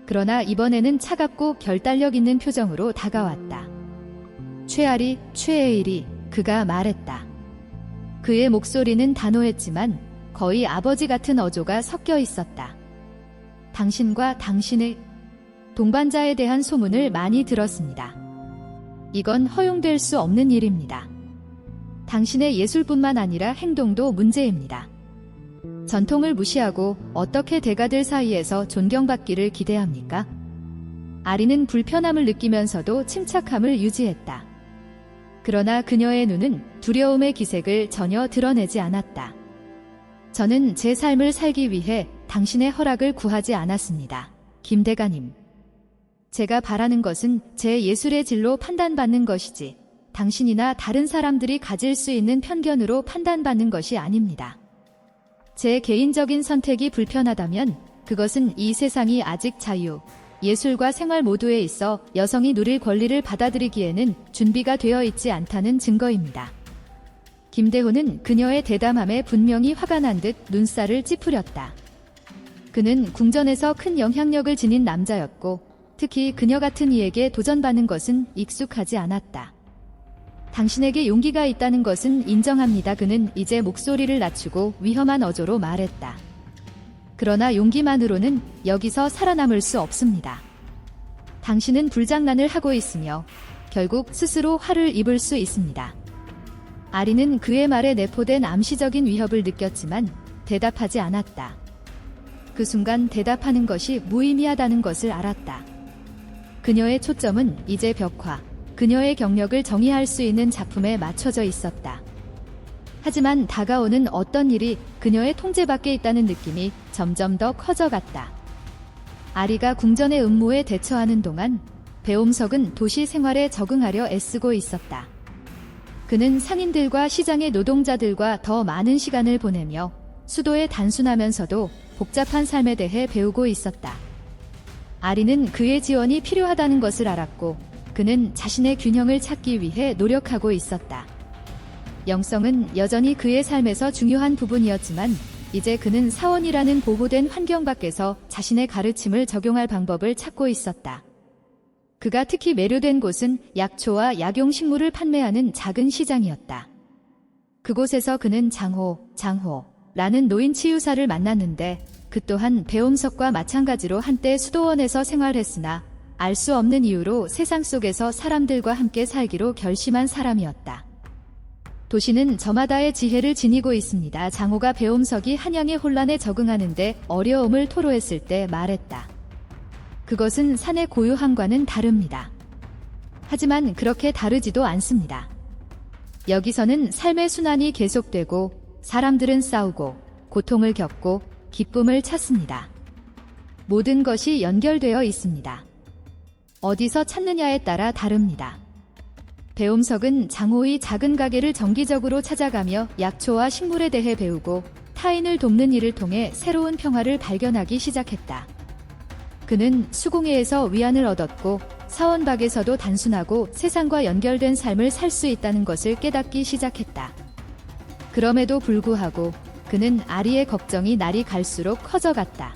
그러나 이번에는 차갑고 결단력 있는 표정으로 다가왔다. 최아리, 최에일이 그가 말했다. 그의 목소리는 단호했지만 거의 아버지 같은 어조가 섞여 있었다. 당신과 당신의 동반자에 대한 소문을 많이 들었습니다. 이건 허용될 수 없는 일입니다. 당신의 예술뿐만 아니라 행동도 문제입니다. 전통을 무시하고 어떻게 대가들 사이에서 존경받기를 기대합니까? 아리는 불편함을 느끼면서도 침착함을 유지했다. 그러나 그녀의 눈은 두려움의 기색을 전혀 드러내지 않았다. 저는 제 삶을 살기 위해 당신의 허락을 구하지 않았습니다. 김대가님. 제가 바라는 것은 제 예술의 질로 판단받는 것이지 당신이나 다른 사람들이 가질 수 있는 편견으로 판단받는 것이 아닙니다. 제 개인적인 선택이 불편하다면 그것은 이 세상이 아직 자유, 예술과 생활 모두에 있어 여성이 누릴 권리를 받아들이기에는 준비가 되어 있지 않다는 증거입니다. 김대호는 그녀의 대담함에 분명히 화가 난 듯 눈살을 찌푸렸다. 그는 궁전에서 큰 영향력을 지닌 남자였고 특히 그녀 같은 이에게 도전받는 것은 익숙하지 않았다. 당신에게 용기가 있다는 것은 인정합니다. 그는 이제 목소리를 낮추고 위험한 어조로 말했다. 그러나 용기만으로는 여기서 살아남을 수 없습니다. 당신은 불장난을 하고 있으며 결국 스스로 화를 입을 수 있습니다. 아리는 그의 말에 내포된 암시적인 위협을 느꼈지만 대답하지 않았다. 그 순간 대답하는 것이 무의미하다는 것을 알았다. 그녀의 초점은 이제 벽화, 그녀의 경력을 정의할 수 있는 작품에 맞춰져 있었다. 하지만 다가오는 어떤 일이 그녀의 통제 밖에 있다는 느낌이 점점 더 커져갔다. 아리가 궁전의 음모에 대처하는 동안 배움석은 도시 생활에 적응하려 애쓰고 있었다. 그는 상인들과 시장의 노동자들과 더 많은 시간을 보내며 수도에 단순하면서도 복잡한 삶에 대해 배우고 있었다. 아리는 그의 지원이 필요하다는 것을 알았고 그는 자신의 균형을 찾기 위해 노력하고 있었다. 영성은 여전히 그의 삶에서 중요한 부분이었지만 이제 그는 사원이라는 보호된 환경 밖에서 자신의 가르침을 적용할 방법을 찾고 있었다. 그가 특히 매료된 곳은 약초와 약용식물을 판매하는 작은 시장이었다. 그곳에서 그는 장호라는 노인 치유사를 만났는데 그 또한 배움석과 마찬가지로 한때 수도원에서 생활했으나 알 수 없는 이유로 세상 속에서 사람들과 함께 살기로 결심한 사람이었다. 도시는 저마다의 지혜를 지니고 있습니다. 장호가 배움석이 한양의 혼란에 적응하는데 어려움을 토로했을 때 말했다. 그것은 산의 고요함과는 다릅니다. 하지만 그렇게 다르지도 않습니다. 여기서는 삶의 순환이 계속되고 사람들은 싸우고 고통을 겪고 기쁨을 찾습니다. 모든 것이 연결되어 있습니다. 어디서 찾느냐에 따라 다릅니다. 배움석은 장호의 작은 가게를 정기적으로 찾아가며 약초와 식물에 대해 배우고 타인을 돕는 일을 통해 새로운 평화를 발견하기 시작했다. 그는 수공예에서 위안을 얻었고 사원박에서도 단순하고 세상과 연결된 삶을 살 수 있다는 것을 깨닫기 시작했다. 그럼에도 불구하고 그는 아리의 걱정이 날이 갈수록 커져갔다.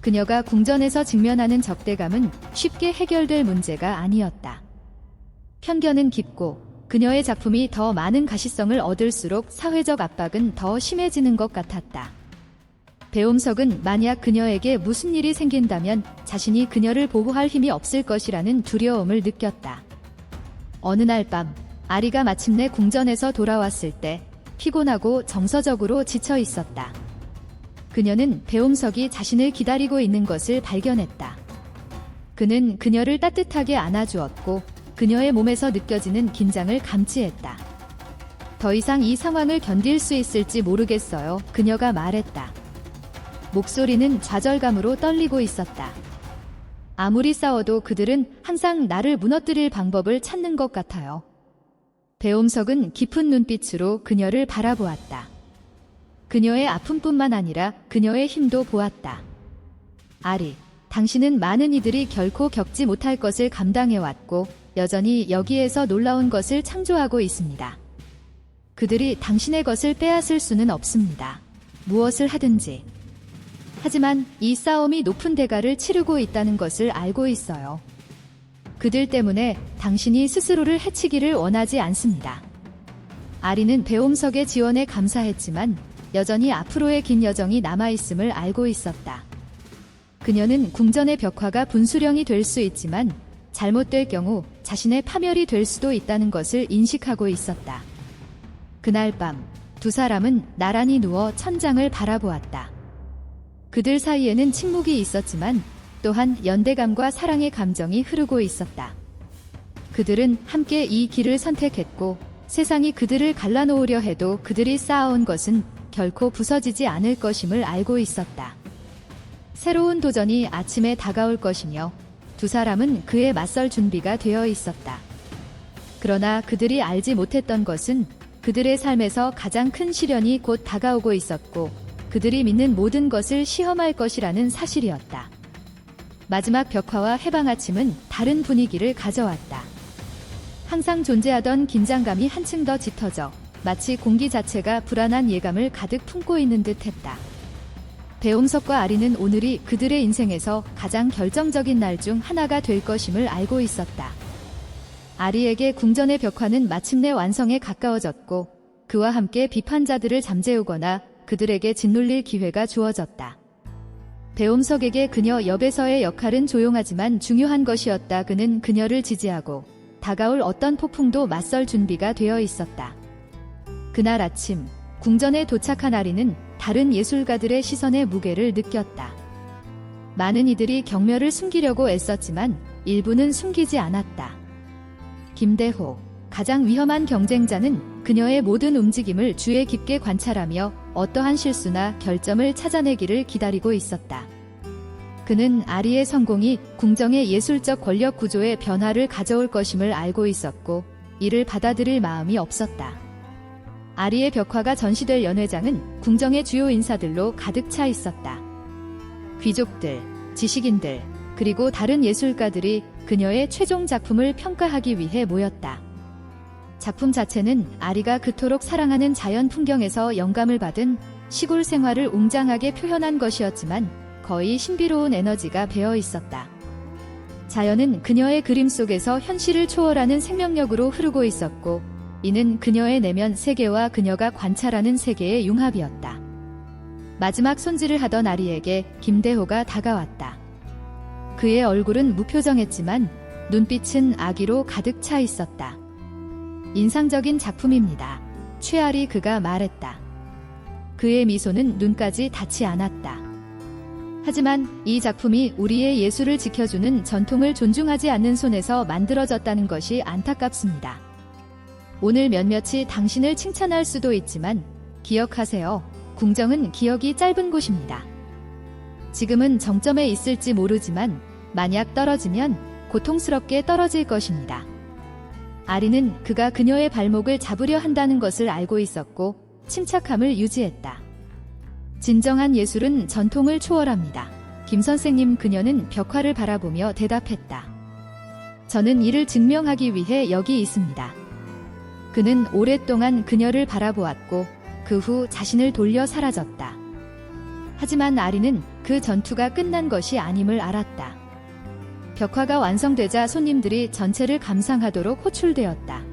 그녀가 궁전에서 직면하는 적대감은 쉽게 해결될 문제가 아니었다. 편견은 깊고 그녀의 작품이 더 많은 가시성을 얻을수록 사회적 압박은 더 심해지는 것 같았다. 배움석은 만약 그녀에게 무슨 일이 생긴다면 자신이 그녀를 보호할 힘이 없을 것이라는 두려움을 느꼈다. 어느 날 밤, 아리가 마침내 궁전에서 돌아왔을 때 피곤하고 정서적으로 지쳐 있었다. 그녀는 배움석이 자신을 기다리고 있는 것을 발견했다. 그는 그녀를 따뜻하게 안아주었고 그녀의 몸에서 느껴지는 긴장을 감지했다. 더 이상 이 상황을 견딜 수 있을지 모르겠어요. 그녀가 말했다. 목소리는 좌절감으로 떨리고 있었다. 아무리 싸워도 그들은 항상 나를 무너뜨릴 방법을 찾는 것 같아요. 배움석은 깊은 눈빛으로 그녀를 바라보았다. 그녀의 아픔뿐만 아니라 그녀의 힘도 보았다. 아리, 당신은 많은 이들이 결코 겪지 못할 것을 감당해왔고 여전히 여기에서 놀라운 것을 창조하고 있습니다. 그들이 당신의 것을 빼앗을 수는 없습니다. 무엇을 하든지. 하지만 이 싸움이 높은 대가를 치르고 있다는 것을 알고 있어요. 그들 때문에 당신이 스스로를 해치기를 원하지 않습니다. 아리는 배움석의 지원에 감사했지만 여전히 앞으로의 긴 여정이 남아있음을 알고 있었다. 그녀는 궁전의 벽화가 분수령이 될 수 있지만 잘못될 경우 자신의 파멸이 될 수도 있다는 것을 인식하고 있었다. 그날 밤 두 사람은 나란히 누워 천장을 바라보았다. 그들 사이에는 침묵이 있었지만 또한 연대감과 사랑의 감정이 흐르고 있었다. 그들은 함께 이 길을 선택했고 세상이 그들을 갈라놓으려 해도 그들이 쌓아온 것은 결코 부서지지 않을 것임을 알고 있었다. 새로운 도전이 아침에 다가올 것이며 두 사람은 그에 맞설 준비가 되어 있었다. 그러나 그들이 알지 못했던 것은 그들의 삶에서 가장 큰 시련이 곧 다가오고 있었고 그들이 믿는 모든 것을 시험할 것이라는 사실이었다. 마지막 벽화와 해방 아침은 다른 분위기를 가져왔다. 항상 존재하던 긴장감이 한층 더 짙어져 마치 공기 자체가 불안한 예감을 가득 품고 있는 듯했다. 배용석과 아리는 오늘이 그들의 인생에서 가장 결정적인 날 중 하나가 될 것임을 알고 있었다. 아리에게 궁전의 벽화는 마침내 완성에 가까워졌고 그와 함께 비판자들을 잠재우거나 그들에게 짓눌릴 기회가 주어졌다. 배용석에게 그녀 옆에서의 역할은 조용하지만 중요한 것이었다. 그는 그녀를 지지하고 다가올 어떤 폭풍도 맞설 준비가 되어 있었다. 그날 아침 궁전에 도착한 아리는 다른 예술가들의 시선의 무게를 느꼈다. 많은 이들이 경멸을 숨기려고 애썼지만 일부는 숨기지 않았다. 김대호, 가장 위험한 경쟁자는 그녀의 모든 움직임을 주의 깊게 관찰하며 어떠한 실수나 결점을 찾아내기를 기다리고 있었다. 그는 아리의 성공이 궁정의 예술적 권력 구조의 변화를 가져올 것임을 알고 있었고 이를 받아들일 마음이 없었다. 아리의 벽화가 전시될 연회장은 궁정의 주요 인사들로 가득 차 있었다. 귀족들, 지식인들, 그리고 다른 예술가들이 그녀의 최종 작품을 평가하기 위해 모였다. 작품 자체는 아리가 그토록 사랑하는 자연 풍경에서 영감을 받은 시골 생활을 웅장하게 표현한 것이었지만 거의 신비로운 에너지가 배어 있었다. 자연은 그녀의 그림 속에서 현실을 초월하는 생명력으로 흐르고 있었고 이는 그녀의 내면 세계와 그녀가 관찰하는 세계의 융합이었다. 마지막 손질을 하던 아리에게 김대호가 다가왔다. 그의 얼굴은 무표정했지만 눈빛은 악의로 가득 차 있었다. 인상적인 작품입니다. 최아리 그가 말했다. 그의 미소는 눈까지 닿지 않았다. 하지만 이 작품이 우리의 예술을 지켜주는 전통을 존중하지 않는 손에서 만들어졌다는 것이 안타깝습니다. 오늘 몇몇이 당신을 칭찬할 수도 있지만 기억하세요. 궁정은 기억이 짧은 곳입니다. 지금은 정점에 있을지 모르지만 만약 떨어지면 고통스럽게 떨어질 것입니다. 아리는 그가 그녀의 발목을 잡으려 한다는 것을 알고 있었고 침착함을 유지했다. 진정한 예술은 전통을 초월합니다. 김 선생님, 그녀는 벽화를 바라보며 대답했다. 저는 이를 증명하기 위해 여기 있습니다. 그는 오랫동안 그녀를 바라보았고 그 후 자신을 돌려 사라졌다. 하지만 아리는 그 전투가 끝난 것이 아님을 알았다. 벽화가 완성되자 손님들이 전체를 감상하도록 호출되었다.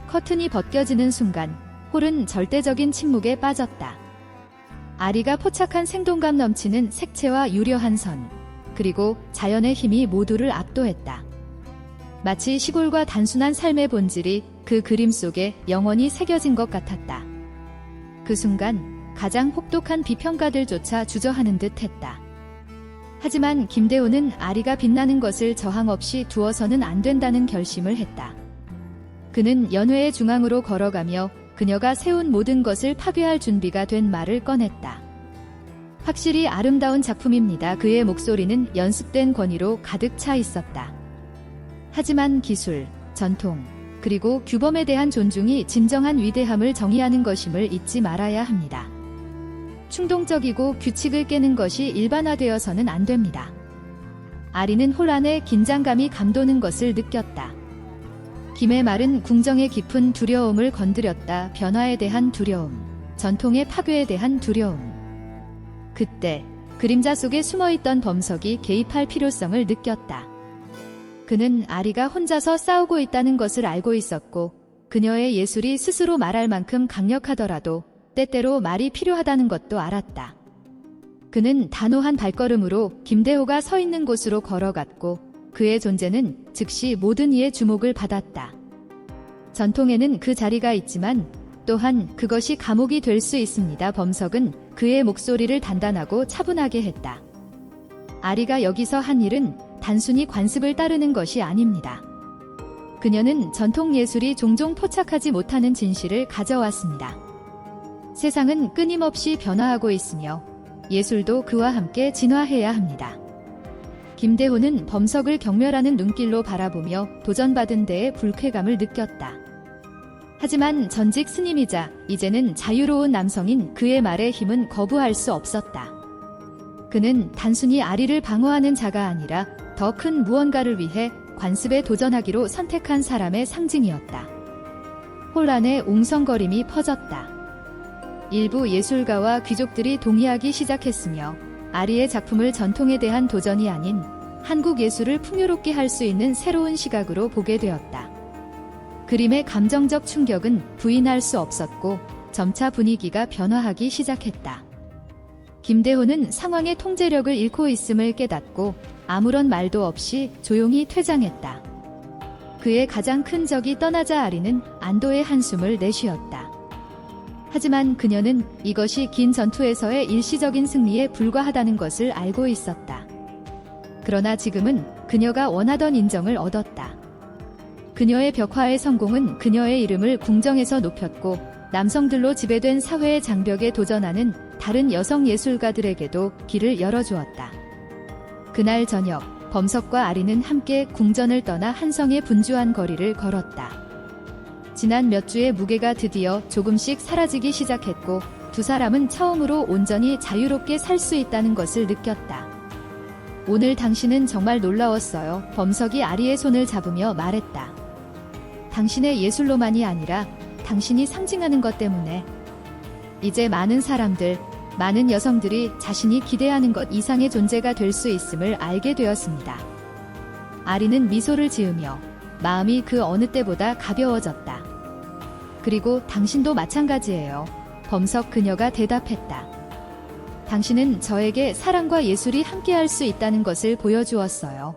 커튼이 벗겨지는 순간 홀은 절대적인 침묵에 빠졌다. 아리가 포착한 생동감 넘치는 색채와 유려한 선, 그리고 자연의 힘이 모두를 압도했다. 마치 시골과 단순한 삶의 본질이 그 그림 속에 영원히 새겨진 것 같았다. 그 순간 가장 혹독한 비평가들조차 주저하는 듯 했다. 하지만 김대호는 아리가 빛나는 것을 저항 없이 두어서는 안 된다는 결심을 했다. 그는 연회의 중앙으로 걸어가며 그녀가 세운 모든 것을 파괴할 준비가 된 말을 꺼냈다. 확실히 아름다운 작품입니다. 그의 목소리는 연습된 권위로 가득 차 있었다. 하지만 기술, 전통, 그리고 규범에 대한 존중이 진정한 위대함을 정의하는 것임을 잊지 말아야 합니다. 충동적이고 규칙을 깨는 것이 일반화되어서는 안 됩니다. 아리는 홀 안에 긴장감이 감도는 것을 느꼈다. 김의 말은 궁정의 깊은 두려움을 건드렸다. 변화에 대한 두려움, 전통의 파괴에 대한 두려움. 그때 그림자 속에 숨어있던 범석이 개입할 필요성을 느꼈다. 그는 아리가 혼자서 싸우고 있다는 것을 알고 있었고 그녀의 예술이 스스로 말할 만큼 강력하더라도 때때로 말이 필요하다는 것도 알았다. 그는 단호한 발걸음으로 김대호가 서 있는 곳으로 걸어갔고 그의 존재는 즉시 모든 이의 주목을 받았다. 전통에는 그 자리가 있지만 또한 그것이 감옥이 될 수 있습니다. 범석은 그의 목소리를 단단하고 차분하게 했다. 아리가 여기서 한 일은 단순히 관습을 따르는 것이 아닙니다. 그녀는 전통 예술이 종종 포착하지 못하는 진실을 가져왔습니다. 세상은 끊임없이 변화하고 있으며 예술도 그와 함께 진화해야 합니다. 김대호는 범석을 경멸하는 눈길로 바라보며 도전받은 데에 불쾌감을 느꼈다. 하지만 전직 스님이자 이제는 자유로운 남성인 그의 말에 힘은 거부할 수 없었다. 그는 단순히 아리를 방어하는 자가 아니라 더 큰 무언가를 위해 관습에 도전하기로 선택한 사람의 상징이었다. 홀 안에 웅성거림이 퍼졌다. 일부 예술가와 귀족들이 동의하기 시작했으며 아리의 작품을 전통에 대한 도전이 아닌 한국 예술을 풍요롭게 할 수 있는 새로운 시각으로 보게 되었다. 그림의 감정적 충격은 부인할 수 없었고 점차 분위기가 변화하기 시작했다. 김대호는 상황의 통제력을 잃고 있음을 깨닫고 아무런 말도 없이 조용히 퇴장했다. 그의 가장 큰 적이 떠나자 아리는 안도의 한숨을 내쉬었다. 하지만 그녀는 이것이 긴 전투에서의 일시적인 승리에 불과하다는 것을 알고 있었다. 그러나 지금은 그녀가 원하던 인정을 얻었다. 그녀의 벽화의 성공은 그녀의 이름을 궁정에서 높였고 남성들로 지배된 사회의 장벽에 도전하는 다른 여성 예술가들에게도 길을 열어주었다. 그날 저녁, 범석과 아리는 함께 궁전을 떠나 한성의 분주한 거리를 걸었다. 지난 몇 주의 무게가 드디어 조금씩 사라지기 시작했고 두 사람은 처음으로 온전히 자유롭게 살 수 있다는 것을 느꼈다. 오늘 당신은 정말 놀라웠어요. 범석이 아리의 손을 잡으며 말했다. 당신의 예술로만이 아니라 당신이 상징하는 것 때문에 이제 많은 사람들, 많은 여성들이 자신이 기대하는 것 이상의 존재가 될 수 있음을 알게 되었습니다. 아리는 미소를 지으며 마음이 그 어느 때보다 가벼워졌다. 그리고 당신도 마찬가지예요. 범석 그녀가 대답했다. 당신은 저에게 사랑과 예술이 함께할 수 있다는 것을 보여주었어요.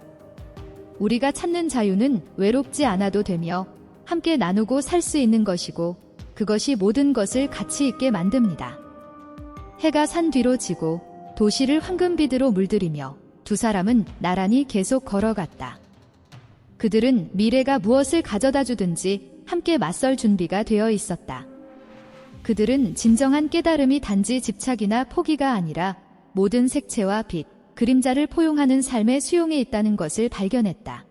우리가 찾는 자유는 외롭지 않아도 되며 함께 나누고 살 수 있는 것이고 그것이 모든 것을 가치 있게 만듭니다. 해가 산 뒤로 지고 도시를 황금빛으로 물들이며 두 사람은 나란히 계속 걸어갔다. 그들은 미래가 무엇을 가져다 주든지 함께 맞설 준비가 되어 있었다. 그들은 진정한 깨달음이 단지 집착이나 포기가 아니라 모든 색채와 빛, 그림자를 포용하는 삶의 수용에 있다는 것을 발견했다.